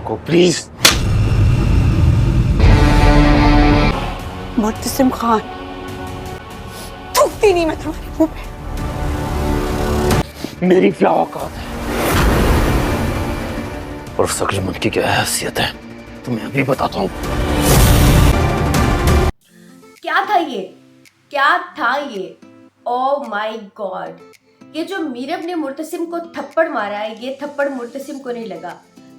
रुको प्लीज। मुर्तसिम खान, थूकती नहीं मैं तुम्हारे मुंह पे। मेरी क्या औकात है और उस अग्रमन की क्या हैसियत है तुम्हें अभी बताता हूँ। क्या था ये, क्या था ये? ओह माय गॉड, ये जो मीरब ने मुर्तसिम को थप्पड़ मारा है, ये थप्पड़ मुर्तसिम को नहीं लगा,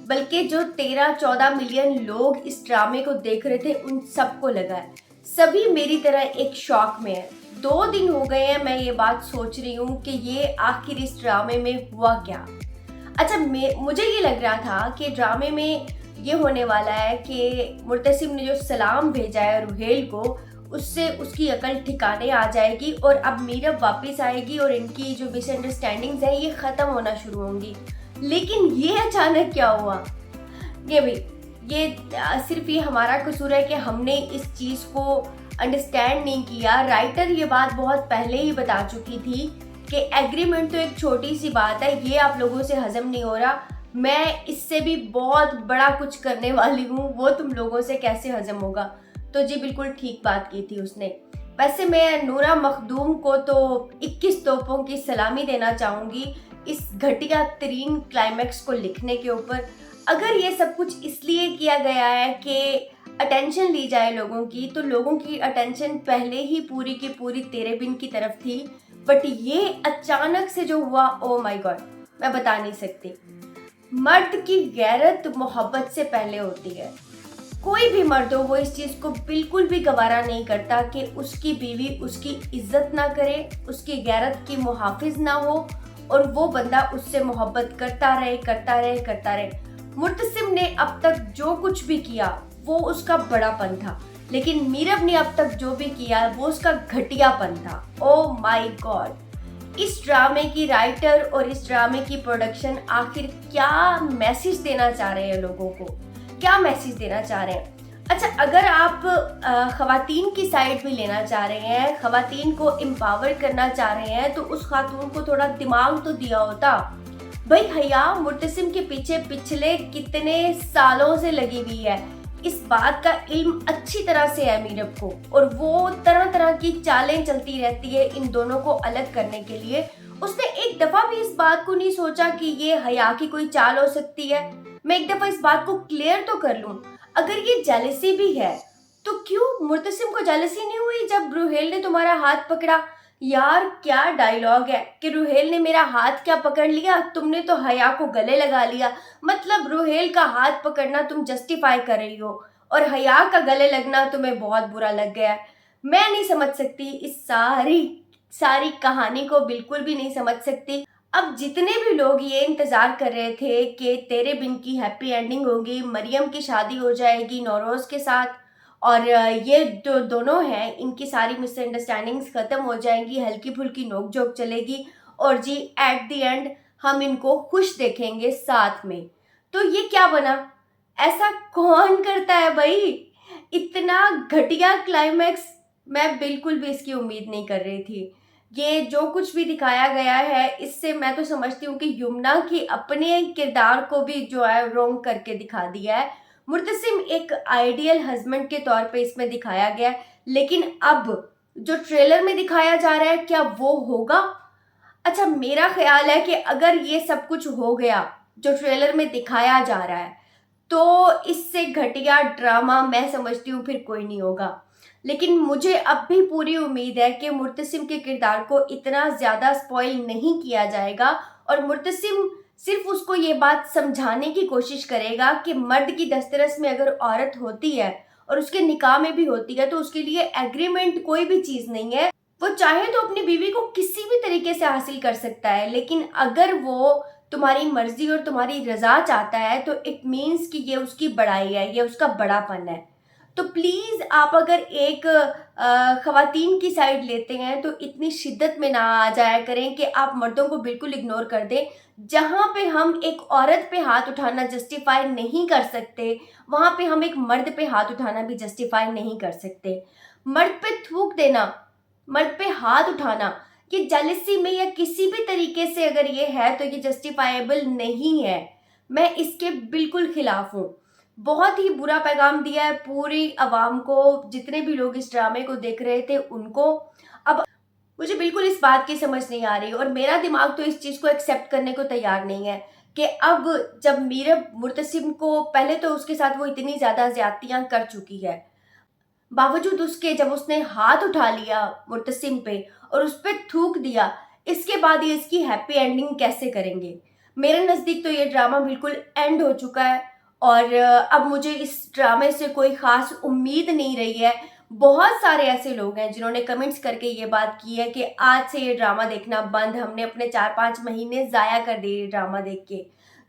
बल्कि जो 13-14 मिलियन लोग इस ड्रामे को देख रहे थे उन सबको लगा है। सभी मेरी तरह एक शॉक में है। 2 दिन हो गए हैं मैं ये बात सोच रही हूँ कि ये आखिर इस ड्रामे में हुआ क्या। अच्छा, मुझे ये लग रहा था कि ड्रामे में ये होने वाला है कि मुर्तसिम ने जो सलाम भेजा है रुहेल को, उससे उसकी अकल ठिकाने आ जाएगी और अब मीरब वापस आएगी और इनकी जो मिसअंडरस्टैंडिंग्स है ये ख़त्म होना शुरू होंगी। लेकिन ये अचानक क्या हुआ? ये भाई, ये सिर्फ ये हमारा कसूर है कि हमने इस चीज़ को अंडरस्टैंड नहीं किया। राइटर ये बात बहुत पहले ही बता चुकी थी कि एग्रीमेंट तो एक छोटी सी बात है, ये आप लोगों से हजम नहीं हो रहा, मैं इससे भी बहुत बड़ा कुछ करने वाली हूँ, वो तुम लोगों से कैसे हजम होगा। तो जी बिल्कुल ठीक बात की थी उसने। वैसे मैं नूरा मखदूम को तो 21 तोपों की सलामी देना चाहूँगी इस घटिया तरीन क्लाइमैक्स को लिखने के ऊपर। अगर ये सब कुछ इसलिए किया गया है कि अटेंशन ली जाए लोगों की, तो लोगों की अटेंशन पहले ही पूरी की पूरी तेरे बिन की तरफ थी, बट ये अचानक से जो हुआ, ओ माय गॉड, मैं बता नहीं सकती। मर्द की गैरत मोहब्बत से पहले होती है। कोई भी मर्द हो वो इस चीज़ को बिल्कुल भी गवारा नहीं करता कि उसकी बीवी उसकी इज्जत ना करे, उसकी गैरत की मुहाफिज ना हो और वो बंदा उससे मोहब्बत करता रहे करता रहे करता रहे। मुर्तसिम ने अब तक जो कुछ भी किया वो उसका बड़ापन था, लेकिन मीरब ने अब तक जो भी किया वो उसका घटियापन था। ओह माय गॉड, इस ड्रामे की राइटर और इस ड्रामे की प्रोडक्शन आखिर क्या मैसेज देना चाह रहे हैं लोगों को, क्या मैसेज देना चाह रहे हैं? अच्छा, अगर आप खवातीन की साइड भी लेना चाह रहे हैं, खवातीन को एम्पावर करना चाह रहे हैं, तो उस खातून को थोड़ा दिमाग तो दिया होता भाई। हया मुर्तसिम के पीछे पिछले कितने सालों से लगी हुई है, इस बात का इल्म अच्छी तरह से है मीरब को, और वो तरह तरह की चालें चलती रहती है इन दोनों को अलग करने के लिए। उसने एक दफा भी इस बात को नहीं सोचा कि ये हया की कोई चाल हो सकती है। मैं एक दफा इस बात को क्लियर तो कर लूं, अगर ये जेलसी भी है तो क्यों मुर्तसिम को जेलसी नहीं हुई जब रुहेल ने तुम्हारा हाथ पकड़ा? यार क्या डायलॉग है कि रुहेल ने मेरा हाथ क्या पकड़ लिया, तुमने तो हया को गले लगा लिया। मतलब रुहेल का हाथ पकड़ना तुम जस्टिफाई कर रही हो और हया का गले लगना तुम्हें बहुत बुरा लग गया। मैं नहीं समझ सकती इस सारी कहानी को, बिल्कुल भी नहीं समझ सकती। अब जितने भी लोग ये इंतजार कर रहे थे कि तेरे बिन की हैप्पी एंडिंग होगी, मरियम की शादी हो जाएगी नौरोज के साथ और ये जो दोनों हैं इनकी सारी मिसअंडरस्टैंडिंग्स खत्म हो जाएंगी, हल्की फुल्की नोक-झोंक चलेगी और जी एट द एंड हम इनको खुश देखेंगे साथ में। तो ये क्या बना? ऐसा कौन करता है भाई? इतना घटिया क्लाइमैक्स मैं बिल्कुल भी इसकी उम्मीद नहीं कर रही थी। ये जो कुछ भी दिखाया गया है इससे मैं तो समझती हूँ कि यमुना के अपने किरदार को भी जो है रोंग करके दिखा दिया है। मुर्तसिम एक आइडियल हस्बैंड के तौर पे इसमें दिखाया गया है, लेकिन अब जो ट्रेलर में दिखाया जा रहा है क्या वो होगा? अच्छा, मेरा ख्याल है कि अगर ये सब कुछ हो गया जो ट्रेलर में दिखाया जा रहा है तो इससे घटिया ड्रामा मैं समझती हूँ फिर कोई नहीं होगा। लेकिन मुझे अब भी पूरी उम्मीद है कि मुर्तसिम के किरदार को इतना ज़्यादा स्पॉइल नहीं किया जाएगा और मुर्तसिम सिर्फ उसको ये बात समझाने की कोशिश करेगा कि मर्द की दस्तरस में अगर औरत होती है और उसके निकाह में भी होती है तो उसके लिए एग्रीमेंट कोई भी चीज़ नहीं है। वो चाहे तो अपनी बीवी को किसी भी तरीके से हासिल कर सकता है, लेकिन अगर वो तुम्हारी मर्जी और तुम्हारी रजा चाहता है तो इट मीन्स कि ये उसकी बड़ाई है, ये उसका बड़ापन है। तो प्लीज़ आप अगर एक ख़वातीन की साइड लेते हैं तो इतनी शिद्दत में ना आ जाया करें कि आप मर्दों को बिल्कुल इग्नोर कर दें। जहाँ पे हम एक औरत पे हाथ उठाना जस्टिफाई नहीं कर सकते, वहाँ पे हम एक मर्द पे हाथ उठाना भी जस्टिफाई नहीं कर सकते। मर्द पे थूक देना, मर्द पे हाथ उठाना, ये जेलसी में या किसी भी तरीके से अगर ये है तो ये जस्टिफाइबल नहीं है। मैं इसके बिल्कुल खिलाफ हूँ। बहुत ही बुरा पैगाम दिया है पूरी आवाम को, जितने भी लोग इस ड्रामे को देख रहे थे उनको। अब मुझे बिल्कुल इस बात की समझ नहीं आ रही और मेरा दिमाग तो इस चीज़ को एक्सेप्ट करने को तैयार नहीं है कि अब जब मीरब मुर्तसिम को, पहले तो उसके साथ वो इतनी ज़्यादा ज़्यादतियाँ कर चुकी है, बावजूद उसके जब उसने हाथ उठा लिया मुर्तसिम पे और उस पे थूक दिया, इसके बाद ये इसकी हैप्पी एंडिंग कैसे करेंगे? मेरे नज़दीक तो ये ड्रामा बिल्कुल एंड हो चुका है और अब मुझे इस ड्रामे से कोई ख़ास उम्मीद नहीं रही है। बहुत सारे ऐसे लोग हैं जिन्होंने कमेंट्स करके ये बात की है कि आज से ये ड्रामा देखना बंद, हमने अपने 4-5 महीने ज़ाया कर दिए ये ड्रामा देख के।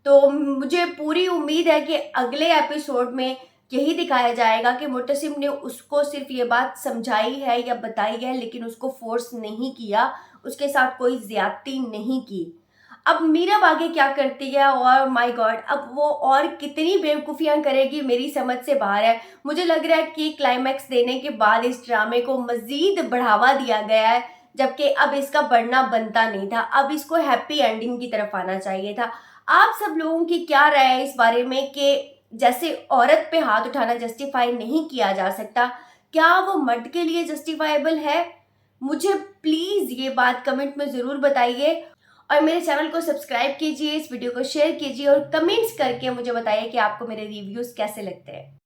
तो मुझे पूरी उम्मीद है कि अगले एपिसोड में यही दिखाया जाएगा कि मुर्तसिम ने उसको सिर्फ ये बात समझाई है या बताई है, लेकिन उसको फोर्स नहीं किया, उसके साथ कोई ज्यादती नहीं की। अब मीरब आगे क्या करती है और माय गॉड, अब वो और कितनी बेवकूफ़ियाँ करेगी मेरी समझ से बाहर है। मुझे लग रहा है कि क्लाइमैक्स देने के बाद इस ड्रामे को मज़ीद बढ़ावा दिया गया है, जबकि अब इसका बढ़ना बनता नहीं था। अब इसको हैप्पी एंडिंग की तरफ आना चाहिए था। आप सब लोगों की क्या राय है इस बारे में कि जैसे औरत पे हाथ उठाना जस्टिफाई नहीं किया जा सकता, क्या वो मर्द के लिए जस्टिफाइबल है? मुझे प्लीज़ ये बात कमेंट में ज़रूर बताइए और मेरे चैनल को सब्सक्राइब कीजिए, इस वीडियो को शेयर कीजिए और कमेंट्स करके मुझे बताइए कि आपको मेरे रिव्यूज़ कैसे लगते हैं।